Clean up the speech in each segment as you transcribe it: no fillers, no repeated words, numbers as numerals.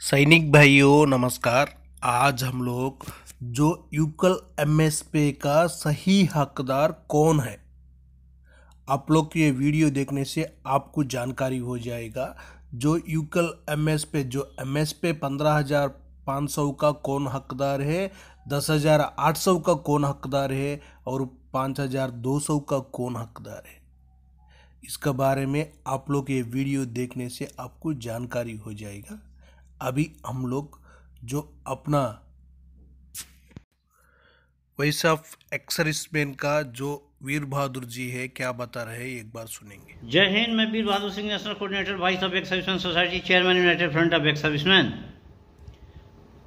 सैनिक भाइयों नमस्कार। आज हम लोग जो यूकल एमएसपी का सही हकदार कौन है, आप लोग ये वीडियो देखने से आपको जानकारी हो जाएगा। जो यूकल एमएसपी 15,500 का कौन हकदार है, 10,800 का कौन हकदार है और 5,200 का कौन हकदार है, इसका बारे में आप लोग ये वीडियो देखने से आपको जानकारी हो जाएगा। अभी हम लोग जो अपना वैसा एक्सरिसमैन का जो वीर बहादुर जी है क्या बता रहे हैं, एक बार सुनेंगे। जय हिंद। मैं Veer Bahadur Singh, national coordinator voice of ex serviceman society, chairman united front of ex serviceman.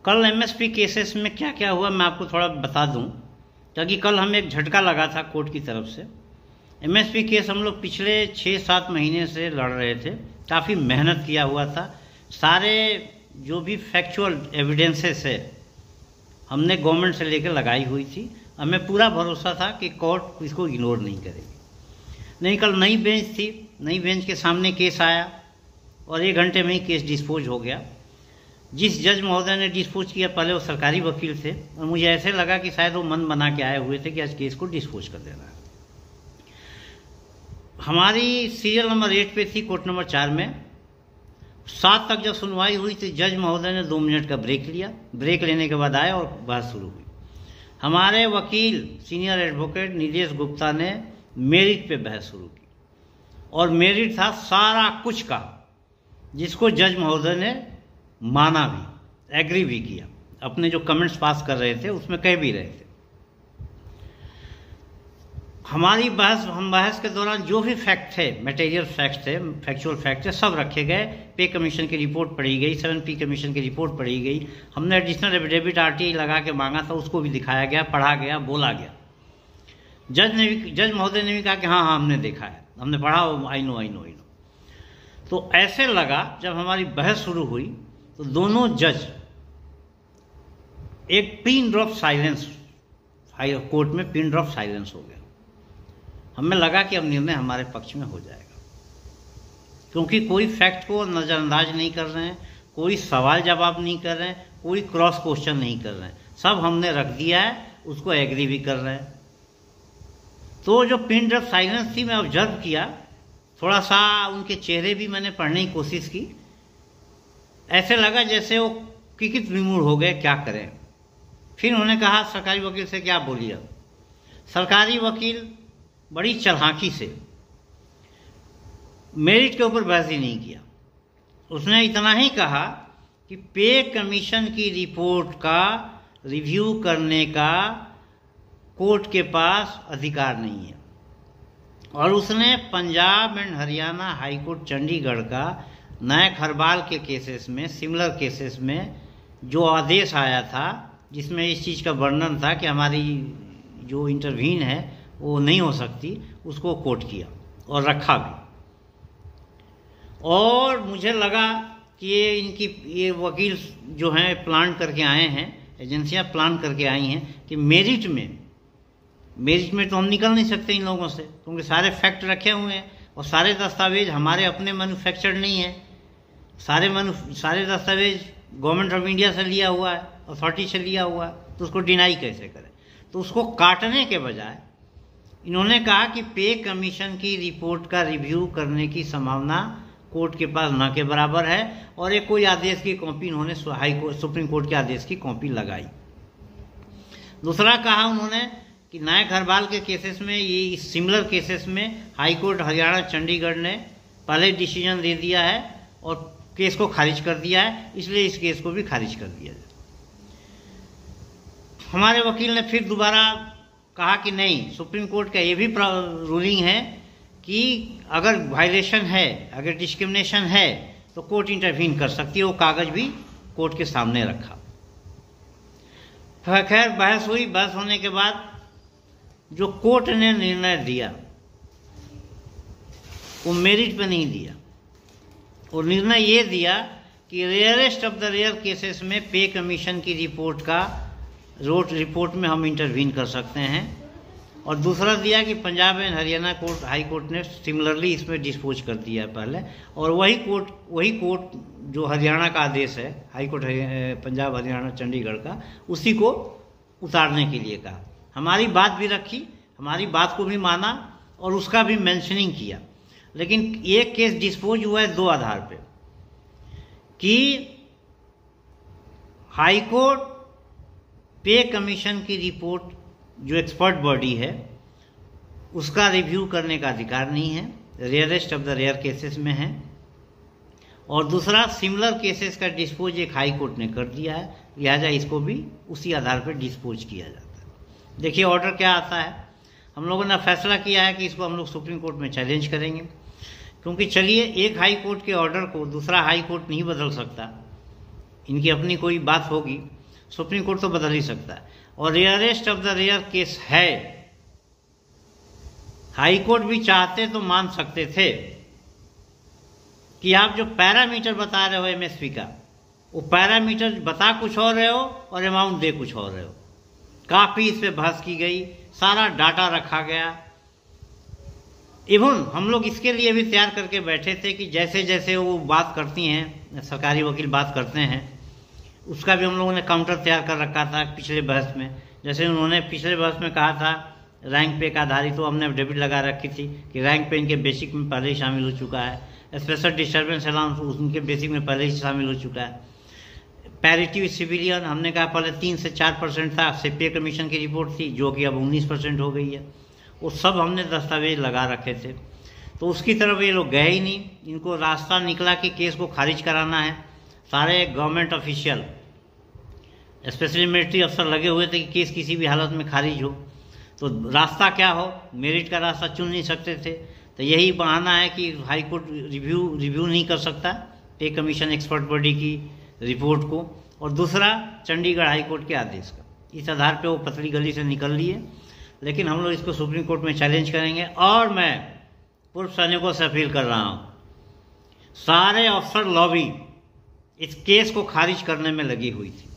कल एमएसपी केसेस में क्या क्या हुआ मैं आपको थोड़ा बता दूं, ताकि कल हमें एक झटका लगा था कोर्ट की तरफ से। एमएसपी केस हम लोग पिछले 6-7 महीने से लड़ रहे थे, काफ़ी मेहनत किया हुआ था। सारे जो भी फैक्चुअल एविडेंसेस है हमने गवर्नमेंट से लेकर लगाई हुई थी। हमें पूरा भरोसा था कि कोर्ट इसको इग्नोर नहीं करेगी। नहीं, कल नई बेंच थी, नई बेंच के सामने केस आया और 1 घंटे में ही केस डिस्पोज हो गया। जिस जज महोदय ने डिस्पोज किया, पहले वो सरकारी वकील थे और मुझे ऐसे लगा कि शायद वो मन बना के आए हुए थे कि आज केस को डिस्पोज कर देना है। हमारी सीरियल नंबर 8 पे थी, कोर्ट नंबर 4 में। 7 तक जब सुनवाई हुई तो जज महोदय ने 2 मिनट का ब्रेक लिया। ब्रेक लेने के बाद आए और बहस शुरू हुई। हमारे वकील सीनियर एडवोकेट निदेश गुप्ता ने मेरिट पे बहस शुरू की और मेरिट था सारा कुछ का, जिसको जज महोदय ने माना भी, एग्री भी किया। अपने जो कमेंट्स पास कर रहे थे उसमें कह भी रहे थे। हम बहस के दौरान जो भी फैक्ट थे, मटेरियल फैक्ट थे, फैक्चुअल फैक्ट थे, सब रखे गए। पे कमीशन की रिपोर्ट पढ़ी गई, 7P कमीशन की रिपोर्ट पढ़ी गई। हमने एडिशनल एफिडेविट RTI लगा के मांगा था, उसको भी दिखाया गया, पढ़ा गया, बोला गया। जज महोदय ने भी कहा कि हाँ हमने देखा है, हमने पढ़ा, आई नो। तो ऐसे लगा जब हमारी बहस शुरू हुई तो दोनों जज एक pin drop silence, high court में पिन ड्रॉप साइलेंस हो गया। हमें लगा कि अब निर्णय हमारे पक्ष में हो जाएगा, क्योंकि कोई फैक्ट को नज़रअंदाज नहीं कर रहे हैं, कोई सवाल जवाब नहीं कर रहे हैं, कोई क्रॉस क्वेश्चन नहीं कर रहे हैं, सब हमने रख दिया है, उसको एग्री भी कर रहे हैं। तो जो पिन ड्रॉप साइलेंस थी, मैं ऑब्जर्व किया, थोड़ा सा उनके चेहरे भी मैंने पढ़ने की कोशिश की। ऐसे लगा जैसे वो किकित विमूढ़ हो गए, क्या करें। फिर उन्होंने कहा सरकारी वकील से क्या बोलिए। सरकारी वकील बड़ी चालाकी से मेरिट के ऊपर बहस ही नहीं किया। उसने इतना ही कहा कि पे कमीशन की रिपोर्ट का रिव्यू करने का कोर्ट के पास अधिकार नहीं है। और उसने Punjab and Haryana high court Chandigarh का नायक हरबाल के केसेस में, सिमिलर केसेस में जो आदेश आया था, जिसमें इस चीज़ का वर्णन था कि हमारी जो इंटरवीन है वो नहीं हो सकती, उसको कोट किया और रखा भी। और मुझे लगा कि ये वकील जो हैं प्लान करके आए हैं, एजेंसियां प्लान करके आई हैं कि मेरिट में तो हम निकल नहीं सकते इन लोगों से, क्योंकि सारे फैक्ट रखे हुए हैं और सारे दस्तावेज हमारे अपने मैन्युफैक्चर्ड नहीं है। सारे दस्तावेज गवर्नमेंट ऑफ इंडिया से लिया हुआ है, अथॉरिटी से लिया हुआ है, तो उसको डिनाई कैसे करें। तो उसको काटने के बजाय इन्होंने कहा कि पे कमीशन की रिपोर्ट का रिव्यू करने की संभावना कोर्ट के पास न के बराबर है, और एक कोई आदेश की कॉपी इन्होंने सुप्रीम कोर्ट के आदेश की कॉपी लगाई। दूसरा कहा उन्होंने कि नायक हरबाल के केसेस में, ये सिमिलर केसेस में हाई कोर्ट हरियाणा चंडीगढ़ ने पहले डिसीजन दे दिया है और केस को खारिज कर दिया है, इसलिए इस केस को भी खारिज कर दिया जाए। हमारे वकील ने फिर दोबारा कहा कि नहीं, सुप्रीम कोर्ट का ये भी रूलिंग है कि अगर वायलेशन है, अगर डिस्क्रिमिनेशन है तो कोर्ट इंटरवीन कर सकती है। वो कागज भी कोर्ट के सामने रखा। खैर बहस हुई। बहस होने के बाद जो कोर्ट ने निर्णय दिया वो मेरिट पे नहीं दिया। और निर्णय ये दिया कि rarest of the rare cases में पे कमीशन की रिपोर्ट में हम इंटरवीन कर सकते हैं और दूसरा दिया कि Punjab and Haryana court high court ने सिमिलरली इसमें डिस्पोज कर दिया है पहले, और वही कोर्ट जो हरियाणा का आदेश है, हाई कोर्ट पंजाब हरियाणा चंडीगढ़ का, उसी को उतारने के लिए कहा। हमारी बात भी रखी, हमारी बात को भी माना और उसका भी मेंशनिंग किया। लेकिन एक केस डिस्पोज हुआ है 2 आधार पे कि हाई कोर्ट पे कमीशन की रिपोर्ट जो एक्सपर्ट बॉडी है उसका रिव्यू करने का अधिकार नहीं है, rarest of the rare cases में है। और दूसरा, सिमिलर केसेस का डिस्पोज एक हाई कोर्ट ने कर दिया है, लिहाजा इसको भी उसी आधार पर डिस्पोज किया जाता है। देखिए ऑर्डर क्या आता है। हम लोगों ने फैसला किया है कि इसको हम लोग सुप्रीम कोर्ट में चैलेंज करेंगे, क्योंकि चलिए एक हाई कोर्ट के ऑर्डर को दूसरा हाई कोर्ट नहीं बदल सकता, इनकी अपनी कोई बात होगी, सुप्रीम कोर्ट तो बदल ही सकता है। और rarest of the rare case है, हाई कोर्ट भी चाहते तो मान सकते थे कि आप जो पैरामीटर बता रहे हो एमएसपी का, वो पैरामीटर बता कुछ और रहे हो और अमाउंट दे कुछ और रहे हो। काफ़ी इस पे बहस की गई, सारा डाटा रखा गया। इवन हम लोग इसके लिए भी तैयार करके बैठे थे कि जैसे जैसे वो बात करती हैं, सरकारी वकील बात करते हैं, उसका भी हम लोगों ने काउंटर तैयार कर रखा था पिछले बहस में। जैसे उन्होंने पिछले बहस में कहा था रैंक पे का आधारित, तो हमने डेबिट लगा रखी थी कि रैंक पे इनके बेसिक में पहले ही शामिल हो चुका है। स्पेशल डिस्टर्बेंस अलाउंस उनके बेसिक में पहले ही शामिल हो चुका है। पैरिटी विद सिविलियन हमने कहा पहले 3 से 4% था, से पे कमीशन की रिपोर्ट थी जो कि अब 19% हो गई है। वो सब हमने दस्तावेज लगा रखे थे, तो उसकी तरफ ये लोग गए ही नहीं। इनको रास्ता निकला कि केस को खारिज कराना है। सारे गवर्नमेंट ऑफिशियल, स्पेशली मिलिट्री अफसर लगे हुए थे कि केस किसी भी हालत में खारिज हो। तो रास्ता क्या हो, मेरिट का रास्ता चुन नहीं सकते थे, तो यही बहाना है कि हाई कोर्ट रिव्यू नहीं कर सकता पे कमीशन एक्सपर्ट बॉडी की रिपोर्ट को, और दूसरा चंडीगढ़ हाई कोर्ट के आदेश का। इस आधार पे वो पतली गली से निकल लिए। लेकिन हम लोग इसको सुप्रीम कोर्ट में चैलेंज करेंगे। और मैं पूर्व सैनिकों से अपील कर रहा हूँ, सारे अफसर लॉबी इस केस को खारिज करने में लगी हुई थी।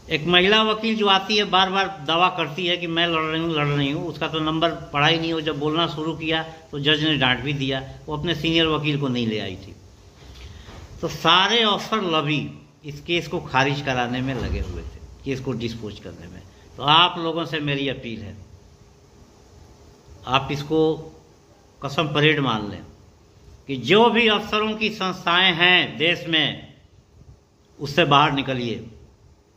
एक महिला वकील जो आती है बार बार दावा करती है कि मैं लड़ रही हूँ, उसका तो नंबर पढ़ा ही नहीं हो। जब बोलना शुरू किया तो जज ने डांट भी दिया, वो अपने सीनियर वकील को नहीं ले आई थी। तो सारे अफसर लॉबी इस केस को खारिज कराने में लगे हुए थे, केस को डिस्पोज करने में। तो आप लोगों से मेरी अपील है, आप इसको कसम परेड मान लें कि जो भी अफसरों की संस्थाएं हैं देश में, उससे बाहर निकलिए।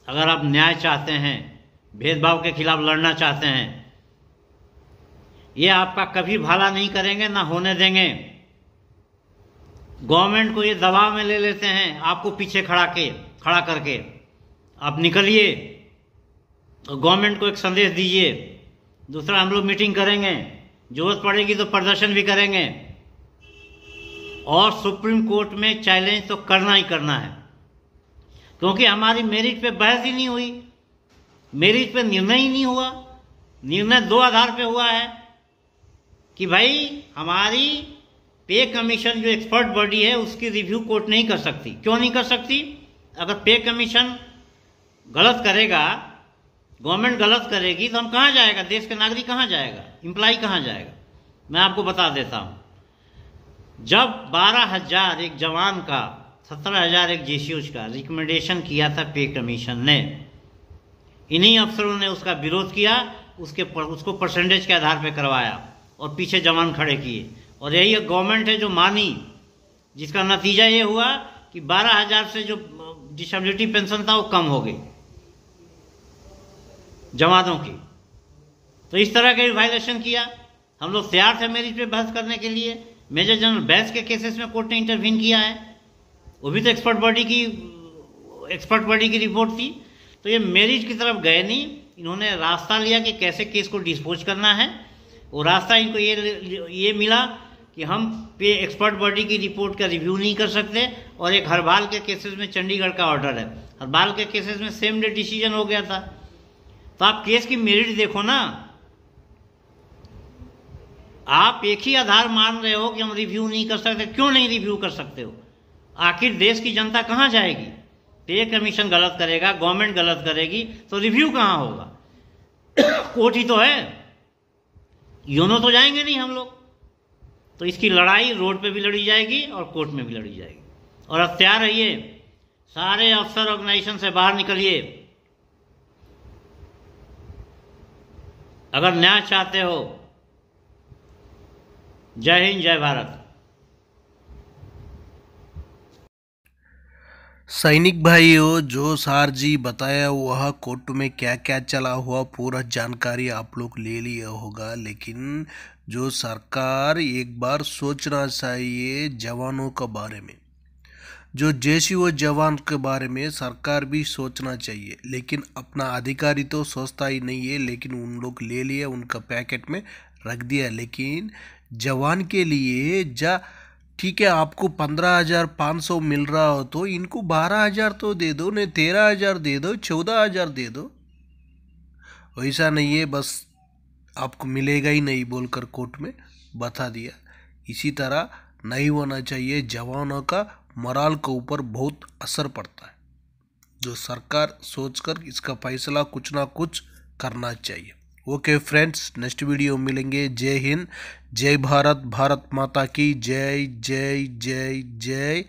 अगर आप न्याय चाहते हैं, भेदभाव के खिलाफ लड़ना चाहते हैं, ये आपका कभी भला नहीं करेंगे, ना होने देंगे। गवर्नमेंट को ये दबाव में ले लेते हैं, आपको पीछे खड़ा करके आप निकलिए, गवर्नमेंट को एक संदेश दीजिए। दूसरा, हम लोग मीटिंग करेंगे, जरूरत पड़ेगी तो प्रदर्शन भी करेंगे, और सुप्रीम कोर्ट में चैलेंज तो करना ही करना है, क्योंकि हमारी मेरिट पे बहस ही नहीं हुई, मेरिट पे निर्णय ही नहीं हुआ। निर्णय 2 आधार पे हुआ है कि भाई हमारी पे कमीशन जो एक्सपर्ट बॉडी है उसकी रिव्यू कोर्ट नहीं कर सकती। क्यों नहीं कर सकती? अगर पे कमीशन गलत करेगा, गवर्नमेंट गलत करेगी, तो हम कहाँ जाएगा, देश के नागरिक कहाँ जाएगा, एम्प्लॉय कहाँ जाएगा? मैं आपको बता देता हूँ, जब 12,000 एक जवान का, 17,000 एक जेसीओज का रिकमेंडेशन किया था पे कमीशन ने, इन्हीं अफसरों ने उसका विरोध किया, उसको परसेंटेज के आधार पर करवाया और पीछे जवान खड़े किए। और यही एक गवर्नमेंट है जो मानी, जिसका नतीजा ये हुआ कि 12,000 से जो डिसेबिलिटी पेंशन था वो कम हो गई जवानों की। तो इस तरह का वायलेशन किया। हम लोग तैयार थे मेरिट पे बहस करने के लिए। मेजर जनरल बैस के केसेस में कोर्ट ने इंटरवीन किया है, वो भी तो एक्सपर्ट बॉडी की रिपोर्ट थी। तो ये मेरिट की तरफ गए नहीं, इन्होंने रास्ता लिया कि कैसे केस को डिस्पोज करना है। वो रास्ता इनको ये मिला कि हम पे एक्सपर्ट बॉडी की रिपोर्ट का रिव्यू नहीं कर सकते, और एक हरबाल के केसेस में चंडीगढ़ का ऑर्डर है, हरबाल के केसेस में सेम डे डिसीजन हो गया था। तो आप केस की मेरिट देखो ना, आप एक ही आधार मान रहे हो कि हम रिव्यू नहीं कर सकते। क्यों नहीं रिव्यू कर सकते हो? आखिर देश की जनता कहाँ जाएगी? पे कमीशन गलत करेगा, गवर्नमेंट गलत करेगी, तो रिव्यू कहाँ होगा? कोर्ट ही तो है, यूनो तो जाएंगे नहीं हम लोग। तो इसकी लड़ाई रोड पे भी लड़ी जाएगी और कोर्ट में भी लड़ी जाएगी। और अब तैयार रहिए, सारे अफसर ऑर्गेनाइजेशन से बाहर निकलिए। अगर न्याय चाहते हो। जय हिंद, जय भारत। सैनिक भाइयों, जो सार जी बताया वह कोर्ट में क्या क्या चला हुआ पूरा जानकारी आप लोग ले लिया होगा। लेकिन जो सरकार एक बार सोचना चाहिए जवानों के बारे में, जो जैसी वो जवान के बारे में सरकार भी सोचना चाहिए। लेकिन अपना अधिकारी तो सोचता ही नहीं है, लेकिन उन लोग ले लिए, उनका पैकेट में रख दिया। लेकिन जवान के लिए ठीक है, आपको 15,500 मिल रहा हो तो इनको 12,000 तो दे दो, नहीं 13,000 दे दो, 14,000 दे दो। वैसा नहीं है बस आपको मिलेगा ही नहीं बोलकर कोर्ट में बता दिया। इसी तरह नहीं होना चाहिए। जवानों का मोराल के ऊपर बहुत असर पड़ता है। जो सरकार सोचकर इसका फैसला कुछ ना कुछ करना चाहिए। ओके फ्रेंड्स, नेक्स्ट वीडियो मिलेंगे। जय हिंद, जय भारत, भारत माता की जय जय जय जय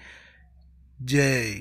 जय।